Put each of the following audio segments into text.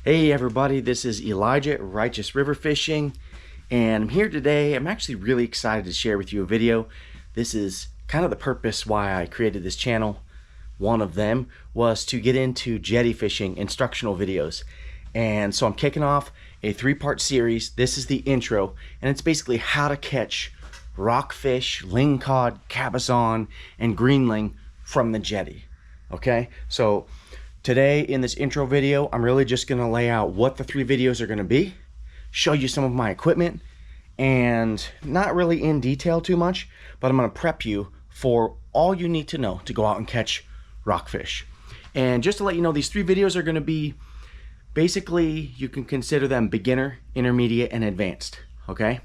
Hey everybody, this is Elijah at Righteous River Fishing, and I'm here today. I'm actually really excited to share with you a video. This is kind of the purpose why I created this channel. One of them was to get into jetty fishing instructional videos. And so I'm kicking off a 3-part series. This is the intro, and it's basically how to catch rockfish, lingcod, cabezon, and greenling from the jetty. Okay, so today in this intro video, I'm really just going to lay out what the 3 videos are going to be, show you some of my equipment, and not really in detail too much, but I'm going to prep you for all you need to know to go out and catch rockfish. And just to let you know, these 3 videos are going to be basically, you can consider them beginner, intermediate, and advanced. Okay,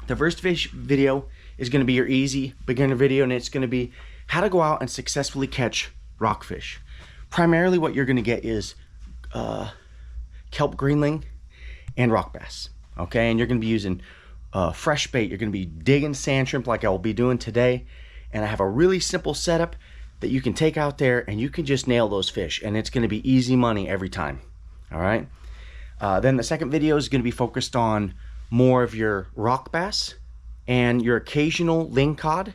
the first fish video is going to be your easy beginner video, and it's going to be how to go out and successfully catch rockfish. Primarily what you're going to get is kelp greenling and rock bass. Okay, and you're going to be using fresh bait. You're going to be digging sand shrimp like I will be doing today, and I have a really simple setup that you can take out there and you can just nail those fish, and it's going to be easy money every time. All right, then the second video is going to be focused on more of your rock bass and your occasional lingcod,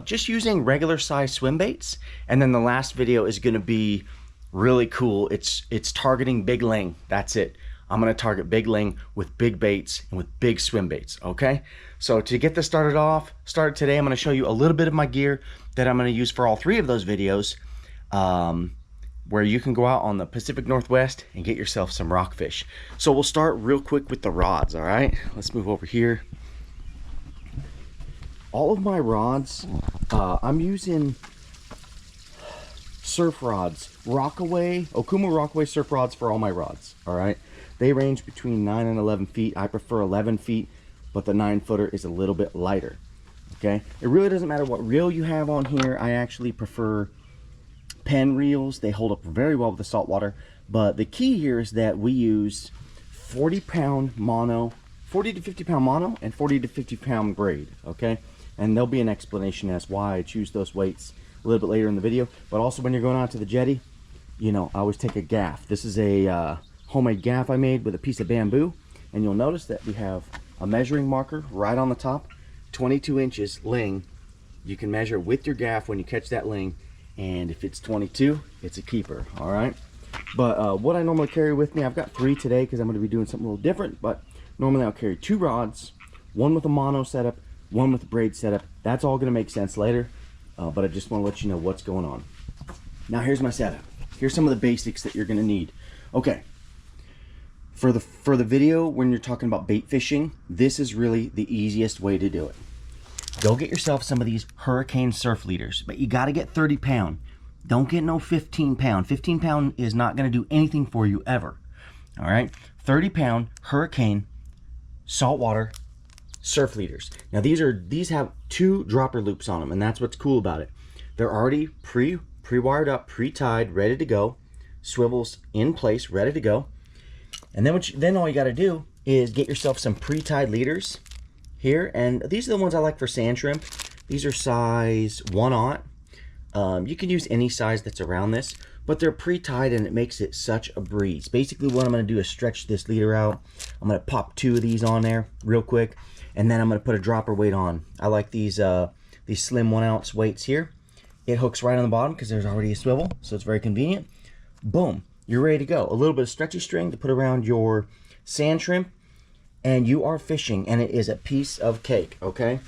just using regular size swim baits. And then the last video is going to be really cool. It's targeting big ling. That's it. I'm going to target big ling with big baits and with big swim baits. Okay, so to get this started today, I'm going to show you a little bit of my gear that I'm going to use for all 3 of those videos, where you can go out on the Pacific Northwest and get yourself some rockfish. So we'll start real quick with the rods. All right, let's move over here. All of my rods, I'm using surf rods, Okuma Rockaway surf rods for all my rods. All right, they range between 9 and 11 feet. I prefer 11 feet, but the 9-footer is a little bit lighter. Okay, it really doesn't matter what reel you have on here. I actually prefer Penn reels. They hold up very well with the salt water, but the key here is that we use 40-pound mono, 40 to 50-pound mono, and 40 to 50-pound braid. Okay, and there'll be an explanation as why I choose those weights a little bit later in the video. But also, when you're going out to the jetty, you know, I always take a gaff. This is a homemade gaff I made with a piece of bamboo, and you'll notice that we have a measuring marker right on the top, 22 inches ling. You can measure with your gaff when you catch that ling, and if it's 22, it's a keeper. All right, but what I normally carry with me, I've got 3 today because I'm going to be doing something a little different, but normally I'll carry 2 rods, one with a mono setup, one with a braid setup. That's all going to make sense later, but I just want to let you know what's going on. Now here's my setup. Here's some of the basics that you're going to need. Okay, for the video, when you're talking about bait fishing, this is really the easiest way to do it. Go get yourself some of these Hurricane surf leaders, but you got to get 30-pound. Don't get no 15-pound. 15-pound is not going to do anything for you ever. All right, 30-pound Hurricane saltwater surf leaders. Now these have 2 dropper loops on them, and that's what's cool about it. They're already pre-wired up, pre-tied, ready to go. Swivels in place, ready to go. And then all you got to do is get yourself some pre-tied leaders here, and these are the ones I like for sand shrimp. These are size 1/0. You can use any size that's around this, but they're pre-tied and it makes it such a breeze. Basically what I'm going to do is stretch this leader out. I'm going to pop 2 of these on there real quick, and then I'm going to put a dropper weight on. I like these slim 1-ounce weights here. It hooks right on the bottom because there's already a swivel, so it's very convenient. Boom, you're ready to go. A little bit of stretchy string to put around your sand shrimp, and you are fishing, and it is a piece of cake. Okay,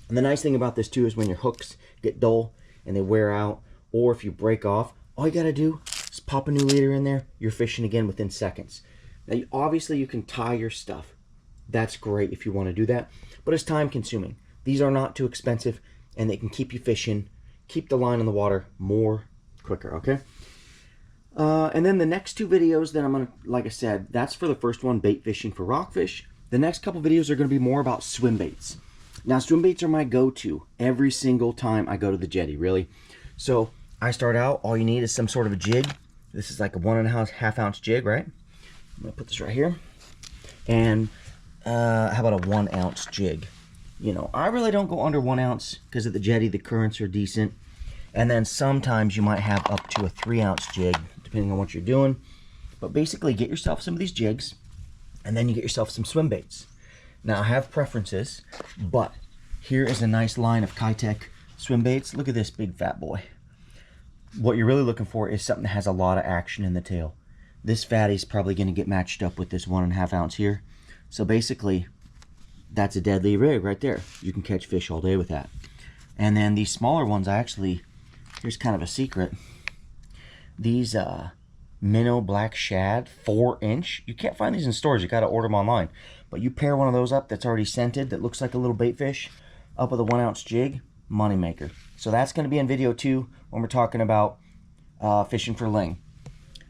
and the nice thing about this too is when your hooks get dull and they wear out, or if you break off, all you got to do is pop a new leader in there. You're fishing again within seconds. Now obviously you can tie your stuff. That's great if you want to do that, but it's time consuming. These are not too expensive, and they can keep you fishing, keep the line in the water more quicker. Okay, and then the next 2 videos that I'm gonna, like I said, that's for the first one, bait fishing for rockfish. The next couple videos are going to be more about swim baits. Now swim baits are my go-to every single time I go to the jetty, really. So I start out, all you need is some sort of a jig. This is like a 1.5 ounce jig, right? I'm gonna put this right here, and how about a 1-ounce jig? You know, I really don't go under 1 ounce because at the jetty the currents are decent, and then sometimes you might have up to a 3-ounce jig depending on what you're doing. But basically, get yourself some of these jigs, and then you get yourself some swim baits. Now, I have preferences, but here is a nice line of Kitech swim baits. Look at this big fat boy. What you're really looking for is something that has a lot of action in the tail. This fatty's probably going to get matched up with this 1.5 ounce here. So basically, that's a deadly rig right there. You can catch fish all day with that. And then these smaller ones, here's kind of a secret. These minnow black shad 4-inch. You can't find these in stores. You got to order them online. But you pair one of those up that's already scented, that looks like a little bait fish, up with a 1 ounce jig, moneymaker. So that's going to be in video 2 when we're talking about fishing for ling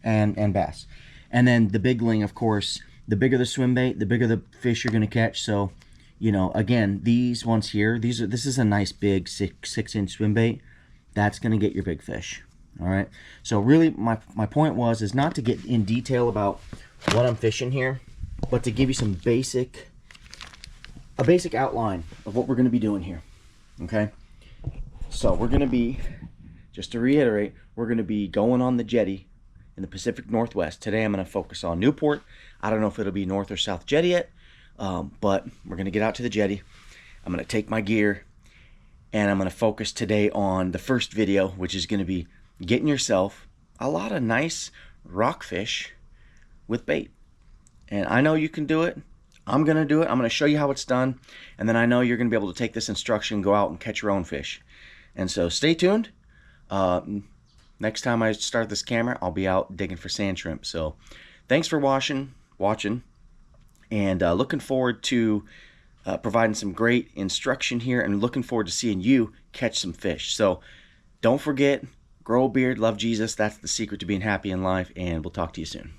and bass. And then the big ling, of course, the bigger the swim bait, the bigger the fish you're going to catch. So, you know, again, these ones here, this is a nice big 6-inch swim bait. That's going to get your big fish. All right. So really, my point is not to get in detail about what I'm fishing here, but to give you some basic outline of what we're going to be doing here. Okay. So we're going to be, just to reiterate, we're going to be going on the jetty in the Pacific Northwest. Today I'm going to focus on Newport. I don't know if it'll be North or South Jetty yet, but we're going to get out to the jetty. I'm going to take my gear, and I'm going to focus today on the first video, which is going to be getting yourself a lot of nice rockfish with bait. And I know you can do it. I'm going to do it. I'm going to show you how it's done. And then I know you're going to be able to take this instruction and go out and catch your own fish. And so stay tuned. Next time I start this camera, I'll be out digging for sand shrimp. So thanks for watching, and looking forward to providing some great instruction here, and looking forward to seeing you catch some fish. So don't forget, grow a beard, love Jesus. That's the secret to being happy in life, and we'll talk to you soon.